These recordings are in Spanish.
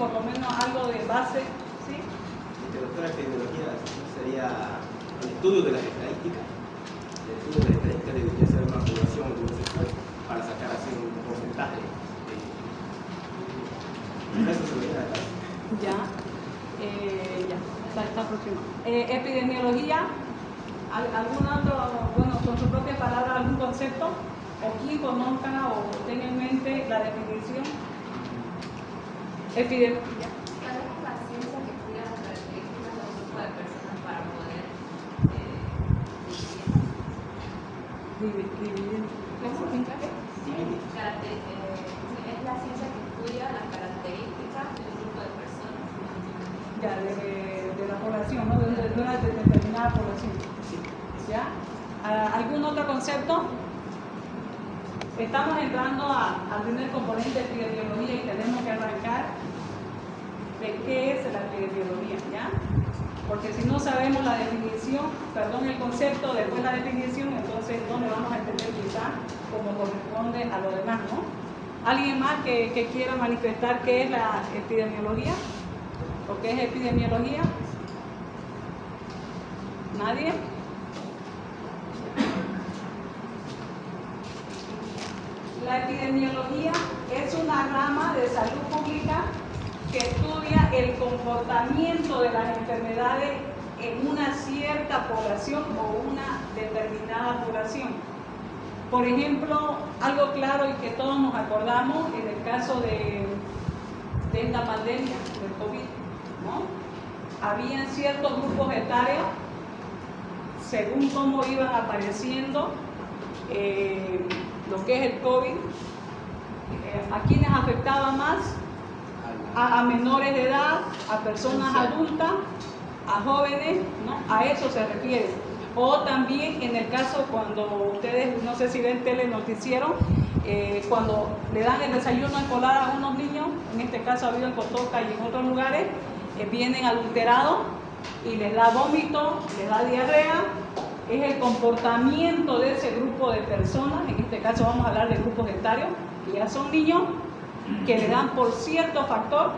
por lo menos algo de base, ¿sí? Doctora, epidemiología sería el estudio de las estadísticas. El estudio de las estadísticas debería ser una población para sacar así un porcentaje. Eso se vería acá. Ya, está aproximado. Epidemiología, ¿algún otro, bueno, con su propia palabra, algún concepto? ¿O quien conozca o tenga en mente la definición? Epidemiología. ¿Cuál es la ciencia que estudia las características de un grupo de personas para poder Dividir. Es la ciencia que estudia las características de un grupo de personas? Ya, de la población, ¿no? De una determinada población. ¿Ya? ¿Algún otro concepto? Estamos entrando al primer componente de epidemiología y tenemos que arrancar de qué es la epidemiología, ¿ya? Porque si no sabemos la definición, perdón, el concepto, después la definición, entonces no le vamos a entender quizá como corresponde a lo demás, ¿no? ¿Alguien más que quiera manifestar qué es la epidemiología? ¿O qué es epidemiología? ¿Nadie? La epidemiología es una rama de salud pública que estudia el comportamiento de las enfermedades en una cierta población o una determinada población. Por ejemplo, algo claro y que todos nos acordamos en el caso de esta pandemia del COVID, ¿no? Habían ciertos grupos etarios, según cómo iban apareciendo lo que es el COVID, a quienes afectaba más, a menores de edad, a personas adultas, a jóvenes, ¿no? A eso se refiere. O también en el caso cuando ustedes, no sé si ven telenoticiero, cuando le dan el desayuno escolar a unos niños, en este caso ha habido en Cotoca y en otros lugares, vienen adulterados y les da vómito, les da diarrea. Es el comportamiento de ese grupo de personas, en este caso vamos a hablar de grupos etarios, que ya son niños, que le dan por cierto factor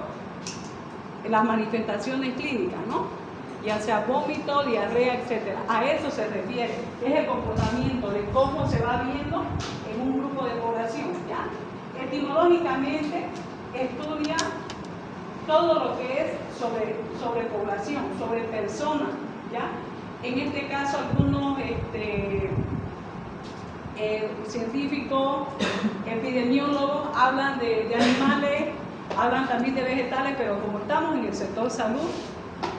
las manifestaciones clínicas, ¿no? Ya sea vómito, diarrea, etc. A eso se refiere, es el comportamiento de cómo se va viendo en un grupo de población, ¿ya? Etimológicamente estudia todo lo que es sobre población, sobre personas, ¿ya? En este caso, algunos científicos, epidemiólogos, hablan de animales, hablan también de vegetales, pero como estamos en el sector salud,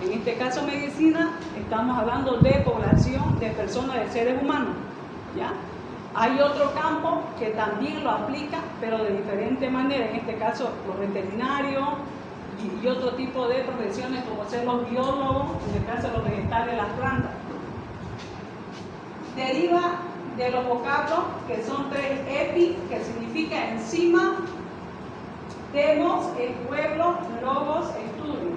en este caso medicina, estamos hablando de población, de personas, de seres humanos, ¿ya? Hay otro campo que también lo aplica, pero de diferente manera, en este caso los veterinarios y otro tipo de profesiones como ser los biólogos, en el caso de los vegetales, las plantas. Deriva de los vocablos que son tres: epi, que significa encima, demos, el pueblo, logos, estudio.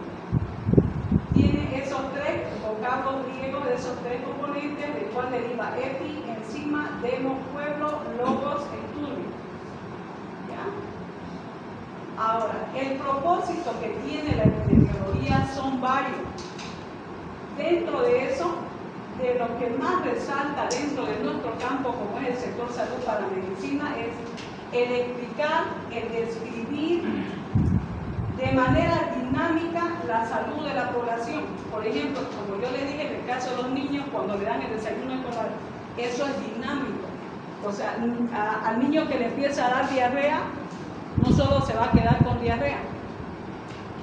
Tiene esos tres vocablos griegos, de esos tres componentes, del cual deriva epi, encima, demos, pueblo, logos, estudio. ¿Ya? Ahora, el propósito que tiene la epidemiología son varios. Dentro de eso, de lo que más resalta dentro de nuestro campo, como es el sector salud para la medicina, es el explicar, el describir de manera dinámica la salud de la población. Por ejemplo, como yo les dije, en el caso de los niños, cuando le dan el desayuno escolar, eso es dinámico. O sea, al niño que le empieza a dar diarrea, no solo se va a quedar con diarrea,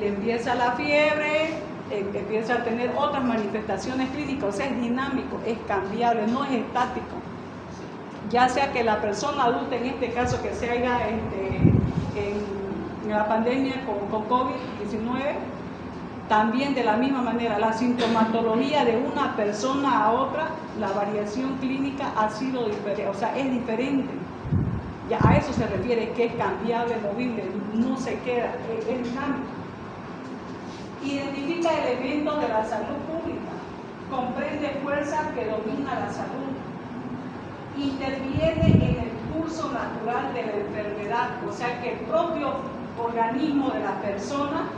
le empieza la fiebre, empieza a tener otras manifestaciones clínicas. O sea, es dinámico, es cambiable, no es estático. Ya sea que la persona adulta, en este caso que se haya en la pandemia con COVID-19, también de la misma manera, la sintomatología de una persona a otra, la variación clínica ha sido diferente, o sea, es diferente. Ya a eso se refiere, que es cambiable, movible, no se queda, es dinámico. Identifica elementos de la salud pública, comprende fuerza que domina la salud, interviene en el curso natural de la enfermedad, o sea que el propio organismo de la persona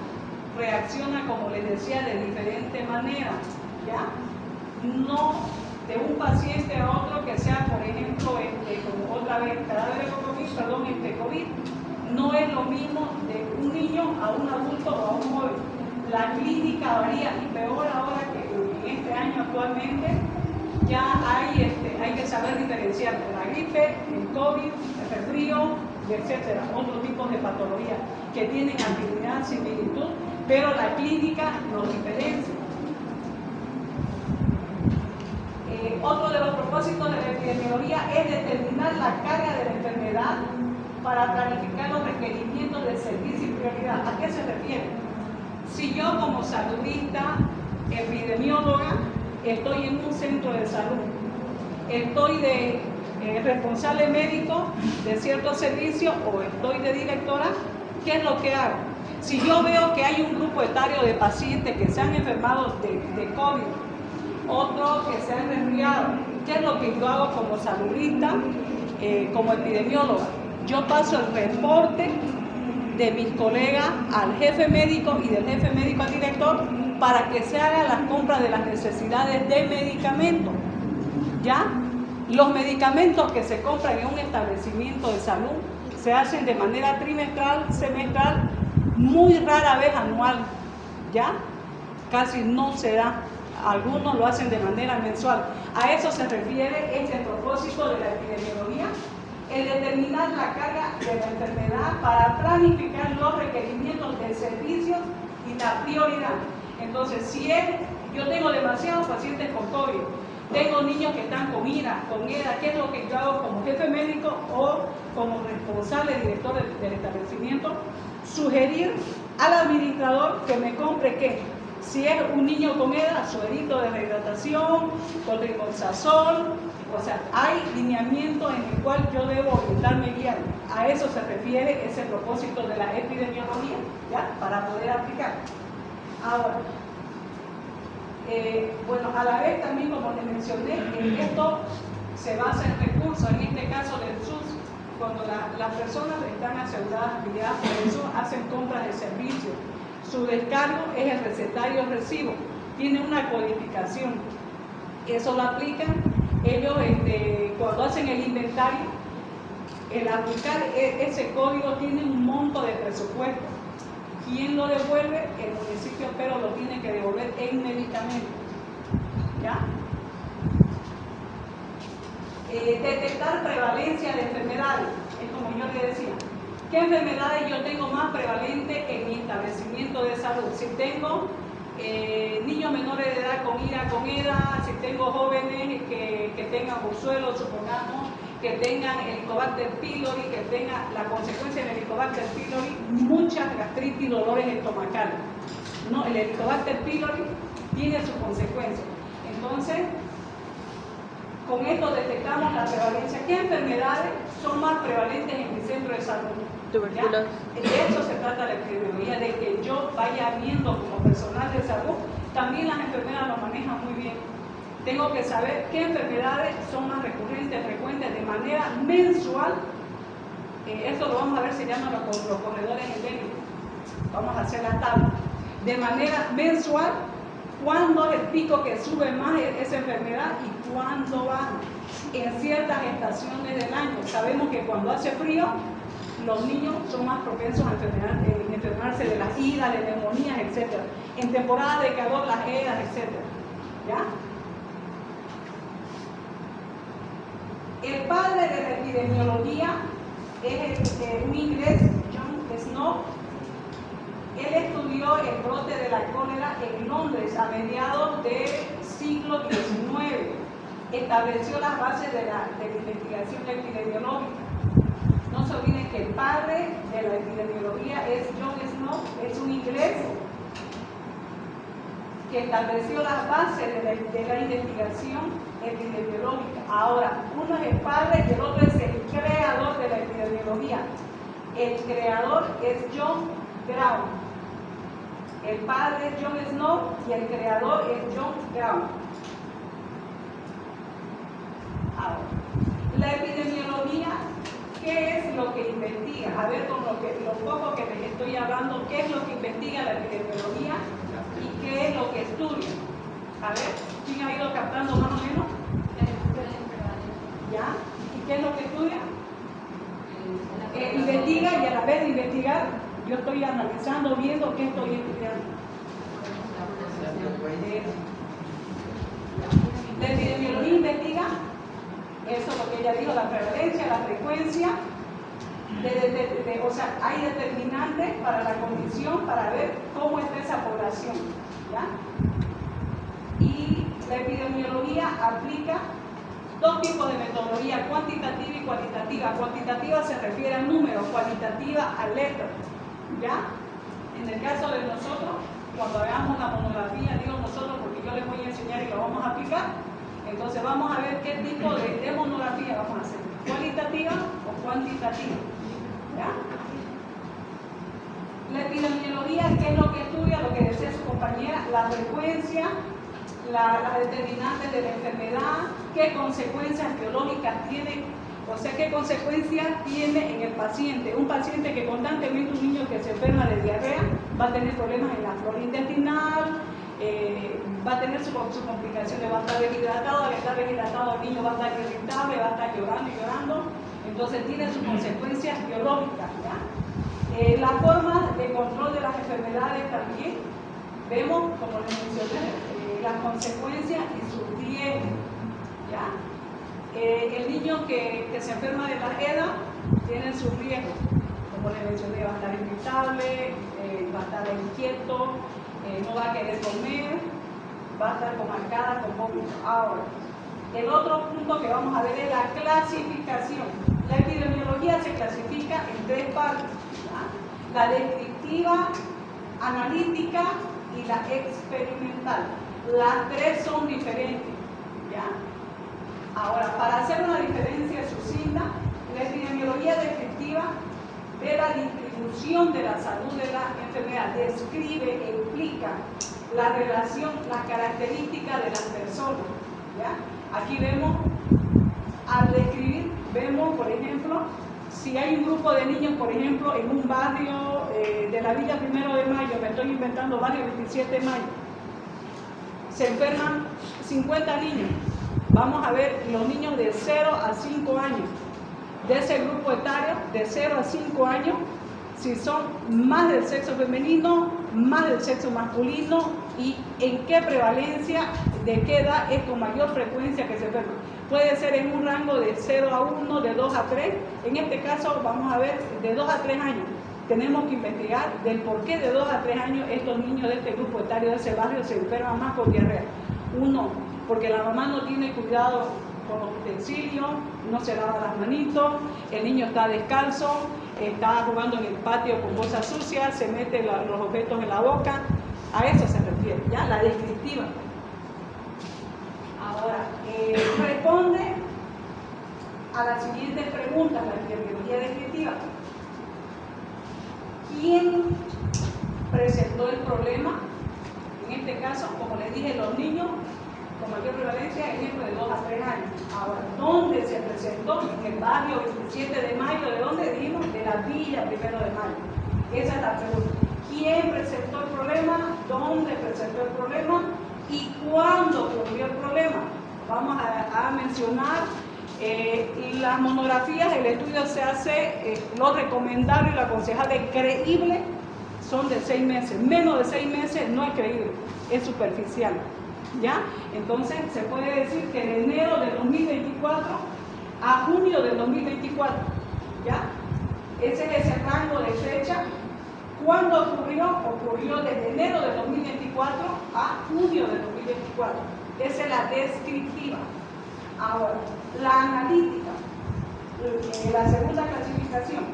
reacciona, como les decía, de diferente manera, ¿ya? No de un paciente a otro que sea, por ejemplo, como otra vez, cadáver de COVID, no es lo mismo de un niño a un adulto o a un joven. La clínica varía, y peor ahora que en este año actualmente ya hay que saber diferenciar la gripe, el COVID, el resfrío, etcétera, otros tipos de patologías que tienen actividad, similitud, pero la clínica nos diferencia. Otro de los propósitos de la epidemiología es determinar la carga de la enfermedad para planificar los requerimientos de servicio y prioridad. ¿A qué se refiere? Si yo como saludista, epidemióloga, estoy en un centro de salud, estoy de responsable médico de cierto servicio o estoy de directora, ¿qué es lo que hago? Si yo veo que hay un grupo etario de pacientes que se han enfermado de COVID, otros que se han resfriado, ¿qué es lo que yo hago como saludista, como epidemióloga? Yo paso el reporte de mis colegas al jefe médico y del jefe médico al director para que se hagan las compras de las necesidades de medicamentos, ¿ya? Los medicamentos que se compran en un establecimiento de salud se hacen de manera trimestral, semestral, muy rara vez anual, ¿ya? Casi no se da. Algunos lo hacen de manera mensual. A eso se refiere este propósito de la epidemiología, el determinar la carga de la enfermedad para planificar los requerimientos de servicios y la prioridad. Entonces, si yo tengo demasiados pacientes con COVID, tengo niños que están con IRA, con EDA, ¿qué es lo que yo hago como jefe médico o como responsable director del establecimiento? Sugerir al administrador que me compre ¿qué? Si es un niño con EDA, suerito de rehidratación, con ribosazol, o sea, hay lineamiento en el cual yo debo orientarme y guiar. A eso se refiere ese propósito de la epidemiología, ¿ya? Para poder aplicar. Ahora, bueno, a la vez también, como les mencioné, esto se basa en recursos, en este caso del SUS, cuando las personas están aseguradas, afiliadas por el SUS, hacen compras de servicios. Su descargo es el recetario recibo, tiene una codificación, eso lo aplican ellos cuando hacen el inventario. El aplicar ese código tiene un monto de presupuesto. ¿Quién lo devuelve? El municipio, pero lo tiene que devolver en medicamentos, ¿ya? Detectar prevalencia de enfermedades, es como yo le decía. ¿Qué enfermedades yo tengo más prevalente en mi establecimiento de salud? Si tengo niños menores de edad con IRA, con EDA, si tengo jóvenes que tengan bursuelo, supongamos, que tengan Helicobacter pylori, que tengan la consecuencia del Helicobacter pylori, muchas gastritis y dolores estomacales. No, el Helicobacter pylori tiene sus consecuencias. Entonces, con esto detectamos la prevalencia. ¿Qué enfermedades son más prevalentes en mi centro de salud? Tuberculosis. De eso se trata la epidemiología, de que yo vaya viendo como personal de salud. También las enfermeras lo manejan muy bien. Tengo que saber qué enfermedades son más recurrentes, frecuentes, de manera mensual. Esto lo vamos a ver, se llama los corredores endémicos. Vamos a hacer la tabla. De manera mensual, cuándo es el pico que sube más esa enfermedad y cuándo baja. En ciertas estaciones del año. Sabemos que cuando hace frío, los niños son más propensos a enfermarse de las idas, de neumonías, etc. En temporada de calor, las EDAs, etc. ¿Ya? El padre de la epidemiología es un inglés, John Snow. Él estudió el brote de la cólera en Londres a mediados del siglo XIX. Estableció las bases de la investigación epidemiológica. No se olviden que el padre de la epidemiología es John Snow, es un inglés que estableció las bases de la investigación epidemiológica. Ahora, uno es el padre y el otro es el creador de la epidemiología. El creador es John Brown. El padre es John Snow y el creador es John Brown. Ahora, la epidemiología, ¿qué es lo que investiga? A ver, con lo poco que les estoy hablando, ¿qué es lo que investiga la epidemiología? A ver, ¿quién ha ido captando más o menos? ¿Ya? ¿Y qué es lo que estudia? Investiga, y a la vez de investigar, yo estoy analizando, viendo qué estoy estudiando. La epidemiología investiga, eso es lo que ella dijo, la prevalencia, la frecuencia, o sea, hay determinantes para la condición, para ver cómo está esa población, ¿ya? Y la epidemiología aplica dos tipos de metodología, cuantitativa y cualitativa. Cuantitativa se refiere a números, cualitativa a letras, ¿ya? En el caso de nosotros, cuando hagamos la monografía, digo nosotros porque yo les voy a enseñar y lo vamos a aplicar, entonces vamos a ver qué tipo de monografía vamos a hacer, cualitativa o cuantitativa, ¿ya? La epidemiología, ¿qué es lo que estudia? Lo que decía su compañera, la frecuencia, las determinantes de la enfermedad, qué consecuencias biológicas tiene, o sea, qué consecuencias tiene en el paciente. Un paciente que constantemente, un niño que se enferma de diarrea, va a tener problemas en la flora intestinal, va a tener sus complicaciones, va a estar deshidratado, al estar deshidratado el niño va a estar irritable, va a estar llorando y llorando, entonces tiene sus consecuencias biológicas, ¿ya? La forma de control de las enfermedades también, vemos, como les mencioné, las consecuencias y sus riesgos, ¿ya? El niño que se enferma de la EDA tiene sus riesgos, como les mencioné, va a estar irritable, va a estar inquieto, no va a querer comer, va a estar con arcadas, con vómito. Ahora, el otro punto que vamos a ver es la clasificación. La epidemiología se clasifica en tres partes, ¿ya? La descriptiva, analítica y la experimental. Las tres son diferentes, ¿ya? Ahora, para hacer una diferencia sucinta, la epidemiología descriptiva ve la distribución de la salud de la enfermedad, describe, explica la relación, las características de las personas, ¿ya? Aquí vemos, al describir, vemos, por ejemplo, si hay un grupo de niños, por ejemplo, en un barrio de la Villa 1 de Mayo, me estoy inventando barrio 27 de Mayo, se enferman 50 niños. Vamos a ver los niños de 0 a 5 años. De ese grupo etario, de 0 a 5 años, si son más del sexo femenino, más del sexo masculino y en qué prevalencia, de qué edad es con mayor frecuencia que se enferman. Puede ser en un rango de 0 a 1, de 2 a 3. En este caso vamos a ver de 2 a 3 años. Tenemos que investigar del por qué de 2 a 3 años estos niños de este grupo etario de ese barrio se enferman más con diarrea. Uno, porque la mamá no tiene cuidado con los utensilios, no se lava las manitos, el niño está descalzo, está jugando en el patio con bolsas sucias, se mete los objetos en la boca. A eso se refiere, ¿ya? La descriptiva. Ahora, responde a las siguientes preguntas, la epidemiología descriptiva. ¿Quién presentó el problema? En este caso, como les dije, los niños con mayor prevalencia, ejemplo, de 2 a 3 años. Ahora, ¿dónde se presentó? En el barrio 27 de Mayo, ¿de dónde dijimos? De la Villa 1 de Mayo. Esa es la pregunta. ¿Quién presentó el problema? ¿Dónde presentó el problema? ¿Y cuándo ocurrió el problema? Vamos a mencionar las monografías. El estudio se hace, lo recomendable y lo aconsejable, creíble, son de 6 meses. Menos de 6 meses no es creíble, es superficial, ¿ya? Entonces se puede decir que de enero del 2024 a junio del 2024, ¿ya? Ese es ese rango de fecha. ¿Cuándo ocurrió? Ocurrió desde enero del 2024 a junio del 2024. Esa es la descriptiva. Ahora, la analítica, la segunda clasificación,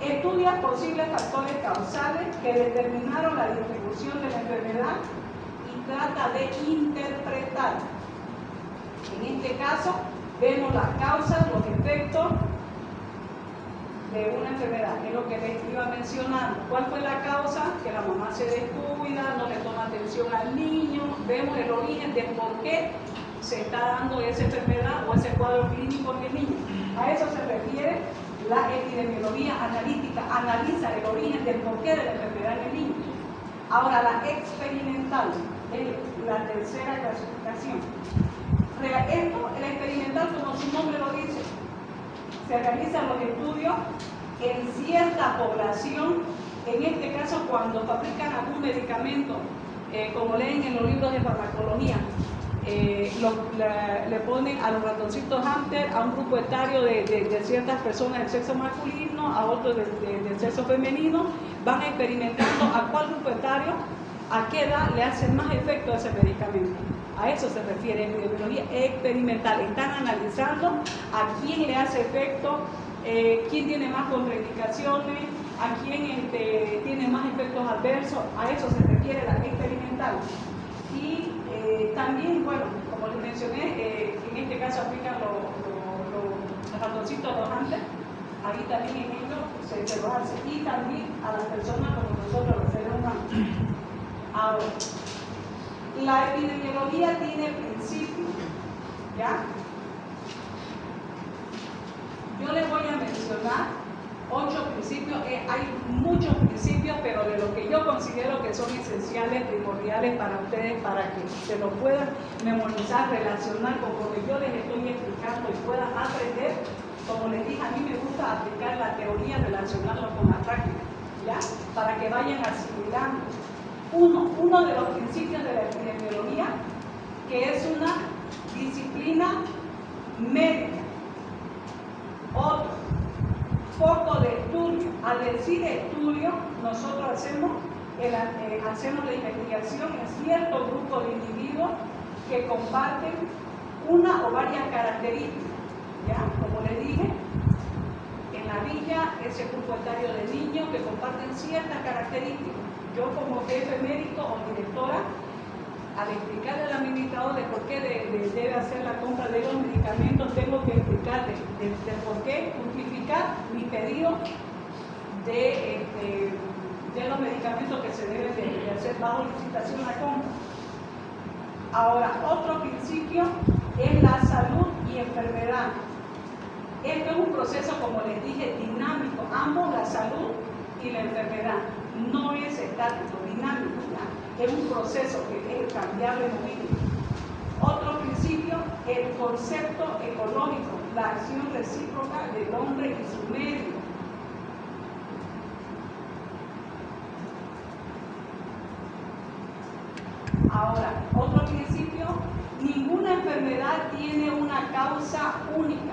estudia posibles factores causales que determinaron la distribución de la enfermedad y trata de interpretar. En este caso, vemos las causas, los efectos de una enfermedad, es lo que les iba mencionando. ¿Cuál fue la causa? Que la mamá se descuida, no le toma atención al niño. Vemos el origen de por qué se está dando esa enfermedad o ese cuadro clínico en el niño. A eso se refiere la epidemiología analítica, analiza el origen del porqué de la enfermedad en el niño. Ahora, la experimental es la tercera clasificación. El experimental, como su nombre lo dice, se realizan los estudios en cierta población, en este caso cuando fabrican algún medicamento, como leen en los libros de farmacología, le ponen a los ratoncitos Hunter a un grupo etario de ciertas personas del sexo masculino, a otros del sexo femenino, van experimentando a cuál grupo etario, a qué edad le hace más efecto ese medicamento. A eso se refiere en epidemiología experimental. Están analizando a quién le hace efecto, quién tiene más contraindicaciones, a quién tiene más efectos adversos. A eso se refiere la experimental. Y también, bueno, como les mencioné, en este caso aplican los ratoncitos, los Hunter. Ahí también en ellos se lo hace. Y también a las personas como nosotros, los seres humanos. Ahora, la epidemiología tiene principios, ¿ya? Yo les voy a mencionar 8 principios. Hay muchos principios, pero de lo que yo considero que son esenciales, primordiales para ustedes, para que se lo puedan memorizar, relacionar con lo que yo les estoy explicando y puedan aprender. Como les dije, a mí me gusta aplicar la teoría, relacionarlo con la práctica, ¿ya? Para que vayan asimilando. Uno de los principios de la epidemiología, que es una disciplina médica. Otro, foco de estudio. Al decir estudio, nosotros hacemos la investigación en cierto grupo de individuos que comparten una o varias características. ¿Ya? Como les dije, en la villa, ese grupo etario de niños que comparten ciertas características. Yo como jefe médico o directora, al explicarle al administrador de por qué debe hacer la compra de los medicamentos, tengo que explicarle de por qué justificar mi pedido de los medicamentos que se deben de hacer bajo licitación a compra. Ahora, otro principio es la salud y enfermedad. Esto es un proceso, como les dije, dinámico. Ambos, la salud y la enfermedad. No es estático, dinámico, ¿ya? Es un proceso que es cambiable, movible. Otro principio, el concepto ecológico, la acción recíproca del hombre y su medio. Ahora, otro principio, ninguna enfermedad tiene una causa única.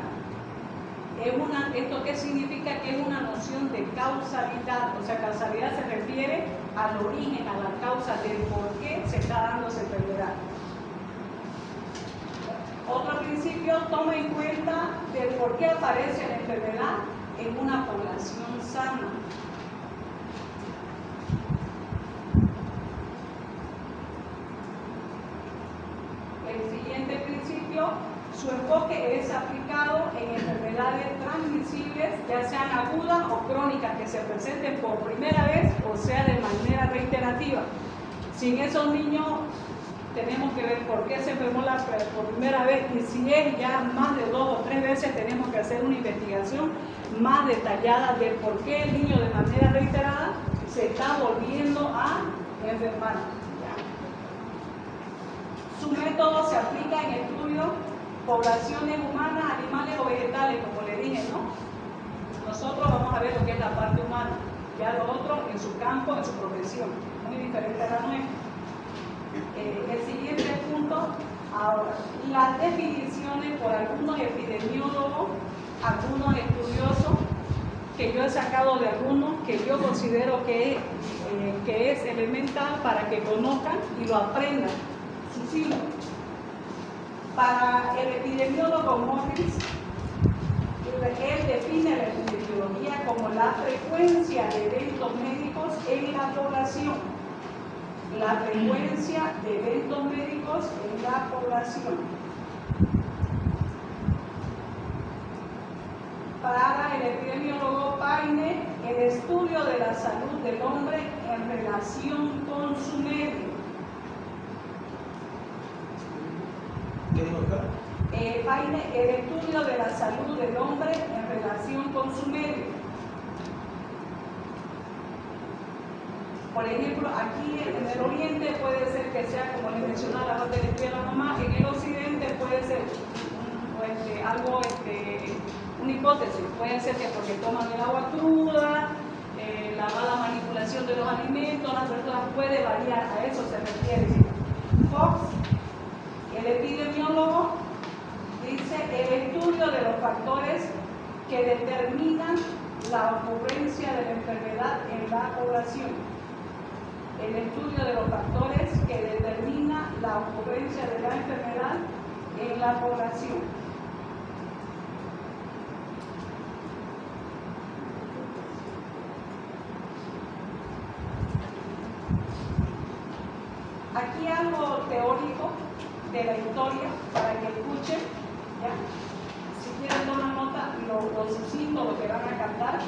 ¿Esto qué significa? Que es una noción de causalidad. O sea, causalidad se refiere al origen, a la causa del por qué se está dando esa enfermedad. Otro principio, toma en cuenta del por qué aparece la enfermedad en una población sana. El siguiente principio, su enfoque es aplicado en enfermedades transmisibles, ya sean agudas o crónicas, que se presenten por primera vez o sea de manera reiterativa. Si en esos niños tenemos que ver por qué se enfermó por primera vez, y si es ya más de 2 o 3 veces, tenemos que hacer una investigación más detallada de por qué el niño de manera reiterada se está volviendo a enfermar. Su método se aplica en estudios, poblaciones humanas, animales o vegetales, como le dije, ¿no? Nosotros vamos a ver lo que es la parte humana, ya lo otro en su campo, en su profesión, muy diferente a la nuestra. El siguiente punto, ahora, las definiciones por algunos epidemiólogos, algunos estudiosos, que yo he sacado de algunos que yo considero que es elemental para que conozcan y lo aprendan. Sus hilos. Para el epidemiólogo Morris, él define la epidemiología como la frecuencia de eventos médicos en la población. La frecuencia de eventos médicos en la población. Para el epidemiólogo Paine, el estudio de la salud del hombre en relación con su medio. ¿Qué dijo acá? Paine, el estudio de la salud del hombre en relación con su medio. Por ejemplo, aquí en el oriente puede ser que sea, como les mencionaba, la parte de la mamá, en el occidente puede ser una hipótesis, puede ser que porque toman el agua cruda, la mala manipulación de los alimentos, las personas puede variar, a eso se refiere. Fox, el epidemiólogo, dice el estudio de los factores que determinan la ocurrencia de la enfermedad en la población. El estudio de los factores que determina la ocurrencia de la enfermedad en la población. Aquí algo teórico de la historia para que escuchen, ¿ya? Si quieren tomar nota, lo sucinto, lo que van a cantar.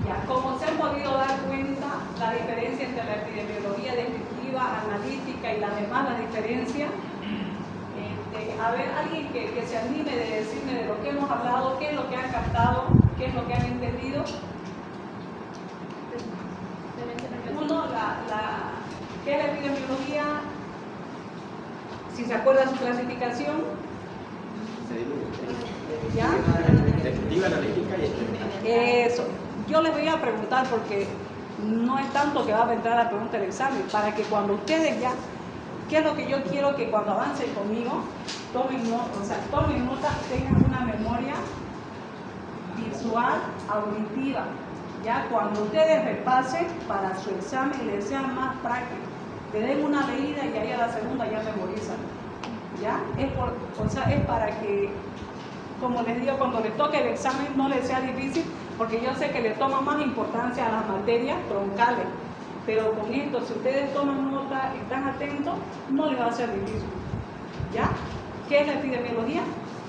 Ya, como se han podido dar cuenta, la diferencia entre la epidemiología descriptiva, analítica y las demás, la diferencia. A ver, alguien que se anime de decirme de lo que hemos hablado, qué es lo que han captado, qué es lo que han entendido. Uno, ¿qué es la epidemiología? Si se acuerda su clasificación. ¿Ya? Descriptiva, analítica y experimental. Eso. Yo les voy a preguntar porque no es tanto que va a entrar la pregunta del examen, para que cuando ustedes ya, ¿qué es lo que yo quiero que cuando avancen conmigo, tomen nota, tengan una memoria visual, auditiva? Ya cuando ustedes repasen para su examen les sea más práctico, le den una leída y ahí a la segunda ya memorizan. ¿Ya? Es para que, como les digo, cuando les toque el examen no les sea difícil, porque yo sé que le toma más importancia a las materias troncales, pero con esto, si ustedes toman nota y están atentos, no les va a ser difícil. ¿Ya? ¿Qué es la epidemiología?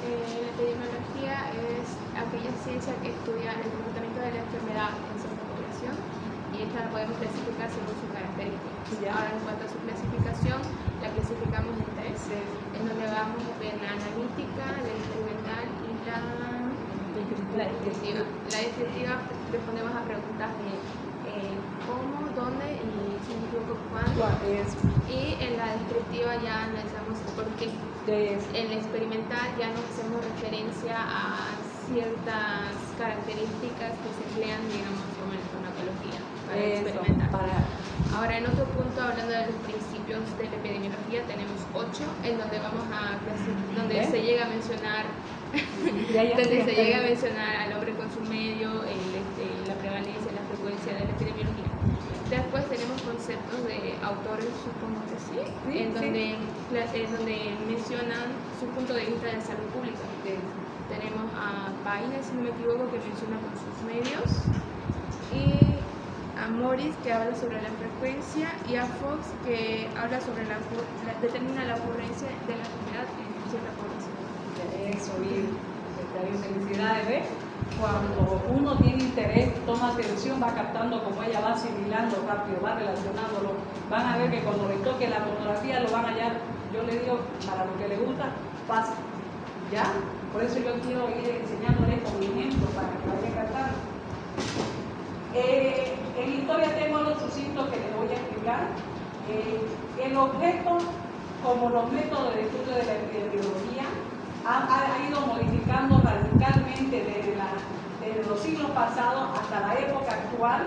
La epidemiología es aquella ciencia que estudia el comportamiento de la enfermedad en cierta población y esta la podemos clasificar según sus características. Ya. Ahora, en cuanto a su clasificación, la clasificamos en tres, en donde vamos a ver la analítica, la experimental y la descriptiva. La descriptiva respondemos a preguntas de cómo, dónde y, si no me equivoco, cuándo. Y en la descriptiva ya analizamos el por qué. En la experimental ya nos hacemos referencia a ciertas características que se emplean, digamos, como en la farmacología para experimentar. Ahora, en otro punto, hablando de los principios de la epidemiología, tenemos 8, en donde vamos a donde se llega a mencionar al hombre con su medio, la prevalencia, la frecuencia de la epidemiología. Después tenemos conceptos de autores, supongo que sí, en donde mencionan su punto de vista de salud pública. Tenemos a Paine, si no me equivoco, que menciona con sus medios, y a Morris, que habla sobre la frecuencia, y a Fox, que habla sobre determina la ocurrencia de la enfermedad en cierta población. Eso, bien. Felicidades, ¿ves? Cuando uno tiene interés, toma atención, va captando como ella va asimilando rápido, va relacionándolo. Van a ver que cuando le toque la fotografía lo van a hallar, yo le digo, para lo que le gusta, fácil. ¿Ya? Por eso yo quiero ir enseñándoles con ejemplos para que vayan captando. En historia tengo los sucintos que les voy a explicar. El objeto, como los métodos de estudio de la epidemiología, ha ido modificando radicalmente desde los siglos pasados hasta la época actual,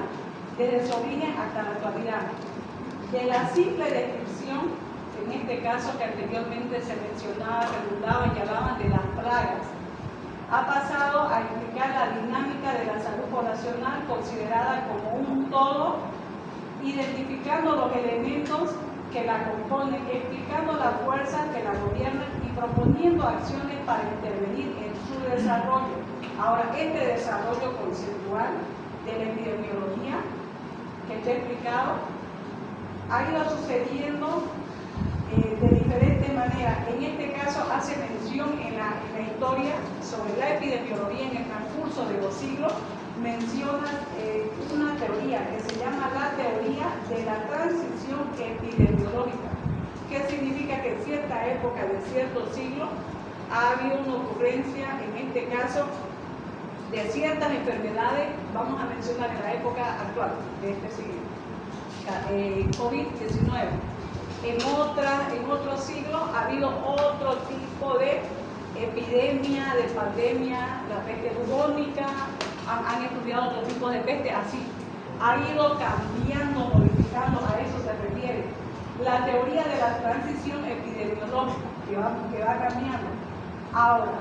desde su origen hasta la actualidad. De la simple descripción, en este caso que anteriormente se mencionaba, redundaban y hablaban de las plagas, ha pasado a explicar la dinámica de la salud poblacional considerada como un todo, identificando los elementos que la componen, explicando las fuerzas que la gobiernan y proponiendo acciones para intervenir en su desarrollo. Ahora, este desarrollo conceptual de la epidemiología que te he explicado ha ido sucediendo de diferentes maneras. En este caso hace mención en la historia sobre la epidemiología en el transcurso de los siglos, menciona una teoría que se llama la teoría de la transición epidemiológica. ¿Qué significa? Que en cierta época de cierto siglo ha habido una ocurrencia, en este caso, de ciertas enfermedades, vamos a mencionar en la época actual de este siglo, COVID-19. En otros siglos ha habido otro tipo de epidemia, de pandemia, la peste bubónica, han estudiado otro tipo de peste, así. Ha ido cambiando, modificando, a eso se refiere. La teoría de la transición epidemiológica, que va cambiando. Ahora,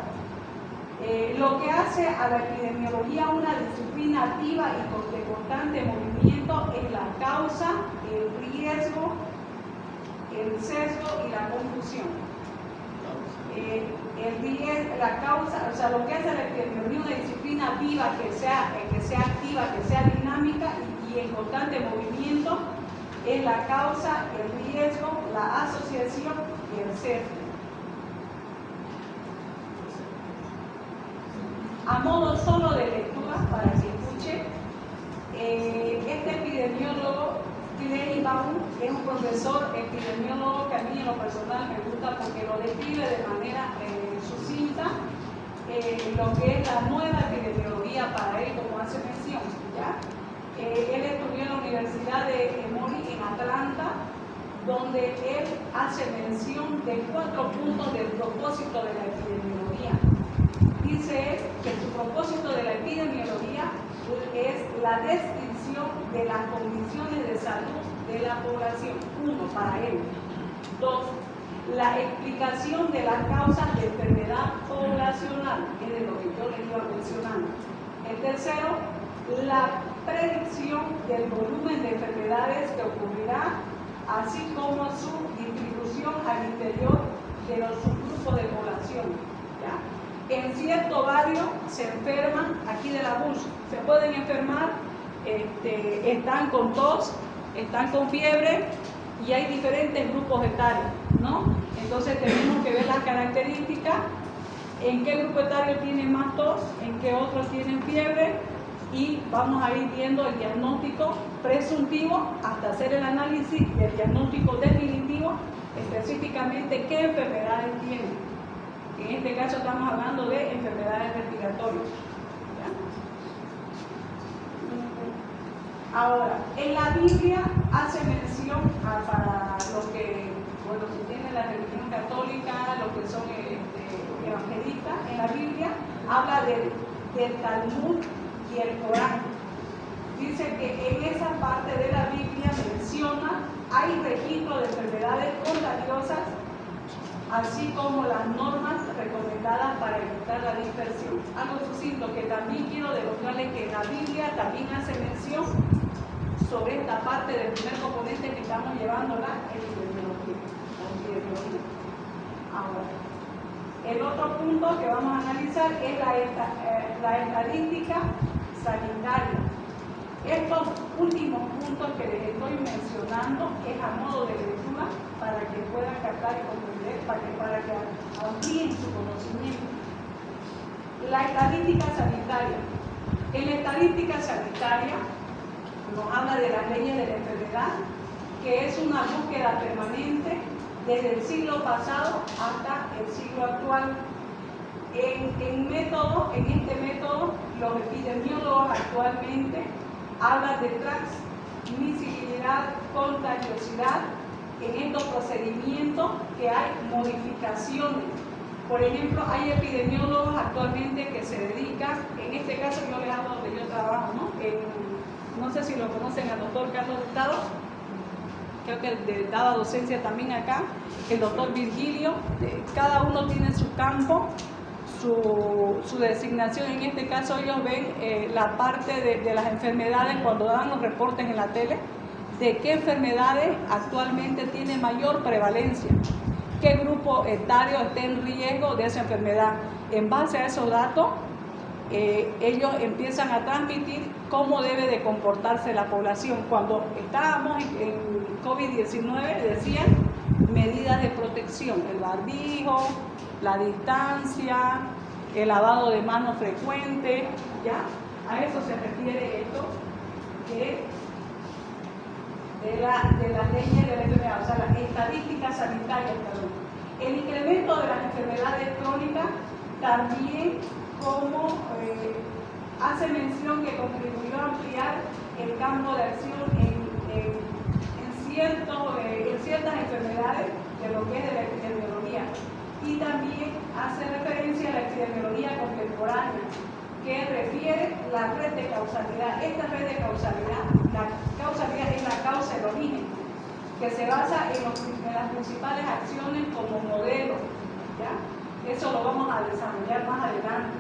lo que hace a la epidemiología una disciplina activa y de constante movimiento es la causa, el riesgo, el sesgo y la confusión. La causa, o sea, lo que hace a la epidemiología una disciplina viva, que sea activa, que sea dinámica y en constante movimiento, es la causa, el riesgo, la asociación y el sesgo. A modo solo de lectura, para que escuche, este epidemiólogo, Clay Baum, es un profesor epidemiólogo que a mí en lo personal me gusta porque lo describe de manera sucinta, lo que es la nueva epidemiología para él, como hace mención, ¿ya? Él estudió en la Universidad de Emory en Atlanta, donde él hace mención de 4 puntos del propósito de la epidemiología. Dice él que su propósito de la epidemiología es la descripción de las condiciones de salud de la población. 1, para él. 2, la explicación de las causas de enfermedad poblacional, es de lo que yo les iba mencionando. El tercero, la predicción del volumen de enfermedades que ocurrirá, así como su distribución al interior de los subgrupos de población. ¿Ya? En cierto barrio se enferman, aquí de la Bush, se pueden enfermar, están con tos, están con fiebre y hay diferentes grupos etarios, ¿no? Entonces tenemos que ver las características, en qué grupo etario tiene más tos, en qué otros tienen fiebre, y vamos a ir viendo el diagnóstico presuntivo hasta hacer el análisis del diagnóstico definitivo, específicamente qué enfermedades tienen. En este caso estamos hablando de enfermedades respiratorias. ¿Ya? Ahora, en la Biblia hace mención para los que, bueno, si tienen la religión católica, los que son evangelistas, en la Biblia habla del Talmud y el Corán. Dice que en esa parte de la Biblia menciona, hay registro de enfermedades contagiosas, así como las normas recomendadas para evitar la dispersión. Algo sucinto que también quiero demostrarles que la Biblia también hace mención sobre esta parte del primer componente que estamos llevando, la epidemiología. Ahora, el otro punto que vamos a analizar es la estadística sanitaria. Estos últimos puntos que les estoy mencionando es a modo de lectura para que puedan captar y comprender, para que amplíen su conocimiento. La estadística sanitaria. En la estadística sanitaria nos habla de las leyes de la enfermedad, que es una búsqueda permanente desde el siglo pasado hasta el siglo actual. En este método, los epidemiólogos actualmente hablan de transmisibilidad, contagiosidad en estos procedimientos, que hay modificaciones. Por ejemplo, hay epidemiólogos actualmente que se dedican, en este caso yo les hablo donde yo trabajo, ¿no? No sé si lo conocen al doctor Carlos Hurtado, creo que daba docencia también acá, el doctor Virgilio, cada uno tiene su campo, su designación. En este caso ellos ven la parte de las enfermedades cuando dan los reportes en la tele, de qué enfermedades actualmente tienen mayor prevalencia, qué grupo etario está en riesgo de esa enfermedad. En base a esos datos, ellos empiezan a transmitir cómo debe de comportarse la población. Cuando estábamos en COVID-19 decían medidas de protección, el barbijo, la distancia, el lavado de manos frecuente, ¿ya? A eso se refiere esto de las leyes de la enfermedad, o sea, las estadísticas sanitarias. El incremento de las enfermedades crónicas también como hace mención que contribuyó a ampliar el campo de acción en ciertas enfermedades de lo que es de la epidemiología. Y también hace referencia a la epidemiología contemporánea, que refiere la red de causalidad. Esta red de causalidad, la causalidad es la causa, el origen, que se basa en las principales acciones como modelo, ¿ya? Eso lo vamos a desarrollar más adelante.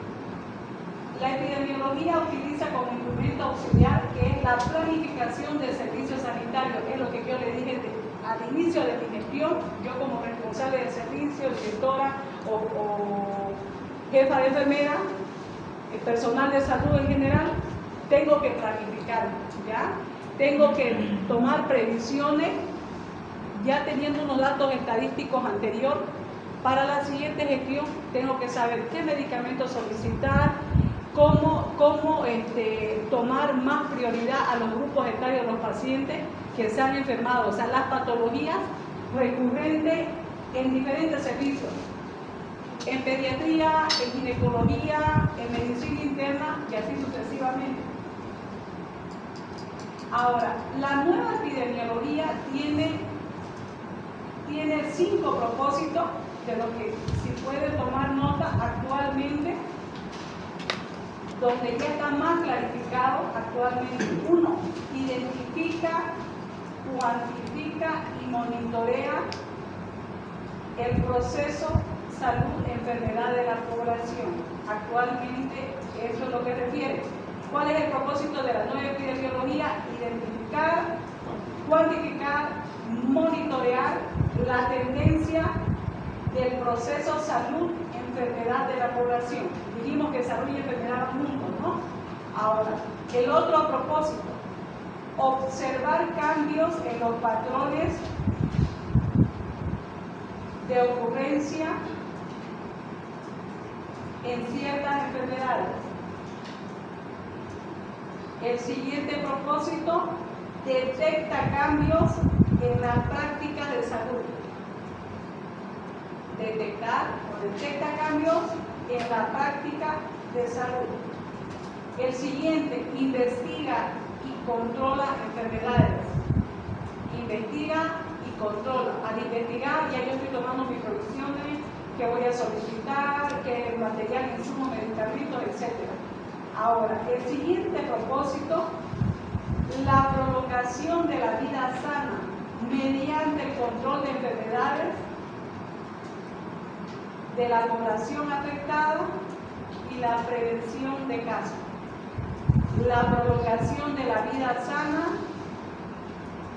La epidemiología utiliza como instrumento auxiliar, que es la planificación del servicio sanitario, es lo que yo le dije al inicio de mi gestión. Yo como responsable del servicio, directora o jefa de enfermera, el personal de salud en general, tengo que planificar, ¿ya? Tengo que tomar previsiones, ya teniendo unos datos estadísticos anteriores. Para la siguiente gestión tengo que saber qué medicamentos solicitar, cómo tomar más prioridad a los grupos etarios de los pacientes que se han enfermado, o sea, las patologías recurrentes en diferentes servicios, en pediatría, en ginecología, en medicina interna y así sucesivamente. Ahora, la nueva epidemiología tiene 5 propósitos, de los que si pueden tomar nota actualmente, donde ya está más clarificado actualmente. 1. Identifica, cuantifica y monitorea el proceso salud-enfermedad de la población. Actualmente eso es lo que refiere. ¿Cuál es el propósito de la nueva epidemiología? Identificar, cuantificar, monitorear la tendencia del proceso salud-enfermedad de la población. Dijimos que salud y enfermedad van juntos, ¿no? Ahora, el otro propósito, observar cambios en los patrones de ocurrencia en ciertas enfermedades. El siguiente propósito, detecta cambios en las prácticas de salud. Detecta cambios en la práctica de salud. El siguiente, investiga y controla enfermedades. Investiga y controla. Al investigar ya yo estoy tomando mis previsiones, qué voy a solicitar, qué material, insumos, medicamentos, etc. Ahora, el siguiente propósito, la prolongación de la vida sana mediante el control de enfermedades de la población afectada y la prevención de casos. La prolongación de la vida sana,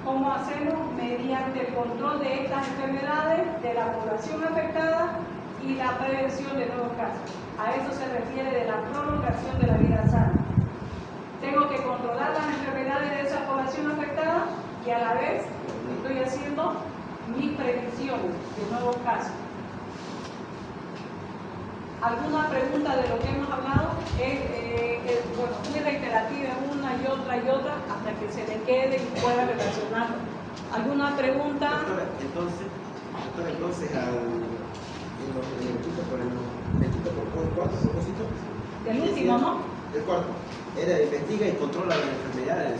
¿cómo hacemos? Mediante el control de estas enfermedades de la población afectada y la prevención de nuevos casos. A eso se refiere de la prolongación de la vida sana. Tengo que controlar las enfermedades de esa población afectada y a la vez estoy haciendo mis previsiones de nuevos casos. ¿Alguna pregunta de lo que hemos hablado? Bueno, muy reiterativa una y otra hasta que se le quede y pueda relacionarlo. ¿Alguna pregunta? Doctora, entonces ¿por cuánto propósito? El último, ¿no? El cuarto. Era investiga y controla las enfermedades.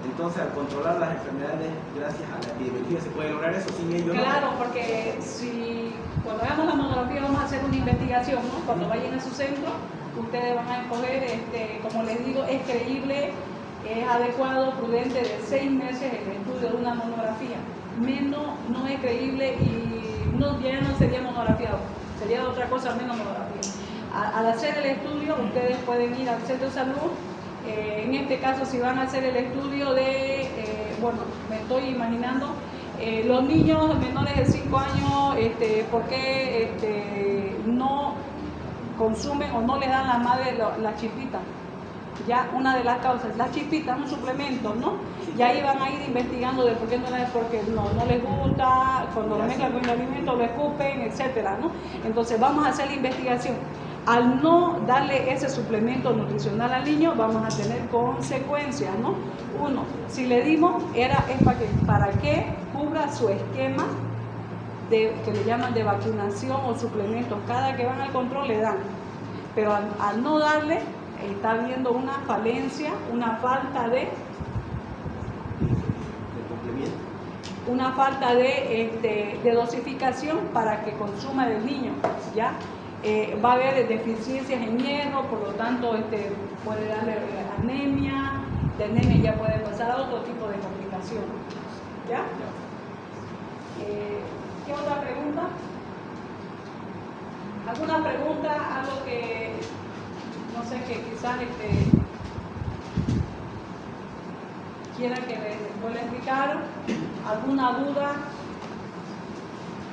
Entonces, al controlar las enfermedades, gracias a la epidemiología, ¿se puede lograr eso sin ello? Claro, porque si cuando hagamos la monografía vamos a hacer una investigación, ¿no? Cuando vayan a su centro, ustedes van a escoger, como les digo, es creíble, es adecuado, prudente, de 6 meses el estudio de una monografía. Menos no es creíble y ya no sería monografiado, sería otra cosa menos monografía. Al hacer el estudio, ustedes pueden ir al centro de salud. En este caso, si van a hacer el estudio de, bueno, me estoy imaginando, los niños menores de 5 años, ¿por qué no consumen o no les dan la madre la chispita? Ya una de las causas, las chispitas, un suplemento, ¿no? Y ahí van a ir investigando de por qué porque no les gusta, cuando lo mezclan con el alimento lo escupen, etcétera, ¿no? Entonces vamos a hacer la investigación. Al no darle ese suplemento nutricional al niño, vamos a tener consecuencias, ¿no? Uno, si le dimos, es para que cubra su esquema que le llaman de vacunación o suplementos. Cada que van al control le dan. Pero al no darle, está habiendo una falencia, una falta de complemento. Una falta de dosificación para que consuma el niño, ¿ya? Va a haber deficiencias en hierro, por lo tanto puede darle anemia, de anemia ya puede pasar a otro tipo de complicación, ¿ya? ¿Qué otra pregunta? ¿Alguna pregunta? Algo que, no sé, que quizás quieran que les vuelva a explicar? ¿Alguna duda?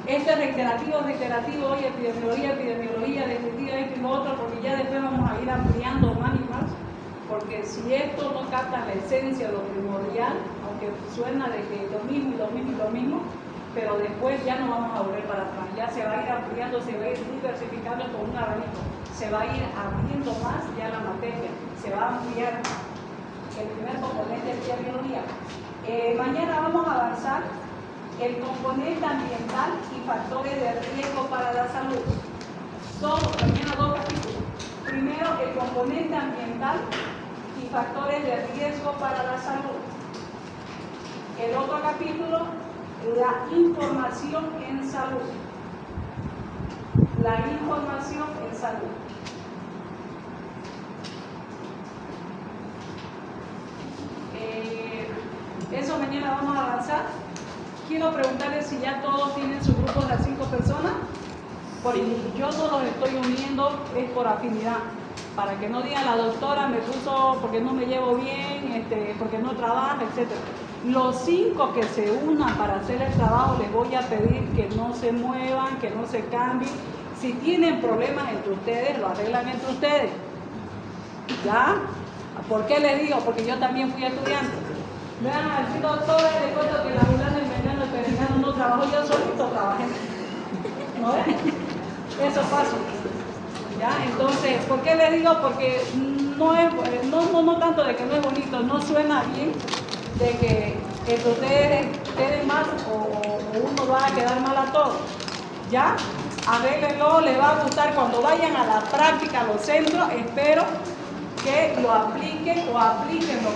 Reiterativo, hoy epidemiología, descriptiva, esto y lo otro, porque ya después vamos a ir ampliando más y más, porque si esto no capta la esencia, lo primordial, aunque suena de que lo mismo, pero después ya no vamos a volver para atrás, ya se va a ir ampliando, se va a ir diversificando con un abanico, se va a ir abriendo más ya la materia, se va a ampliar el primer componente de epidemiología. Mañana vamos a avanzar el componente ambiental y factores de riesgo para la salud. Son mañana 2 capítulos. Primero, el componente ambiental y factores de riesgo para la salud. El otro capítulo, la información en salud. La información en salud. Eso mañana vamos a avanzar. Quiero preguntarles si ya todos tienen su grupo de las 5 personas, porque yo no los estoy uniendo, es por afinidad, para que no digan la doctora me puso porque no me llevo bien, porque no trabaja, etc. Los 5 que se unan para hacer el trabajo les voy a pedir que no se muevan, que no se cambien. Si tienen problemas entre ustedes, lo arreglan entre ustedes. ¿Ya? ¿Por qué les digo? Porque yo también fui estudiante. Vean, al doctora le cuento que la fulana, el veneno, el perengano no trabajó, yo solito trabajé. ¿No ven? Eso pasa. ¿Ya? Entonces, ¿por qué les digo? Porque no tanto de que no es bonito, no suena bien de que entre ustedes queden más o uno va a quedar mal a todos. ¿Ya? Arréglenlo, les va a gustar cuando vayan a la práctica, a los centros, espero que lo apliquen o apliquen lo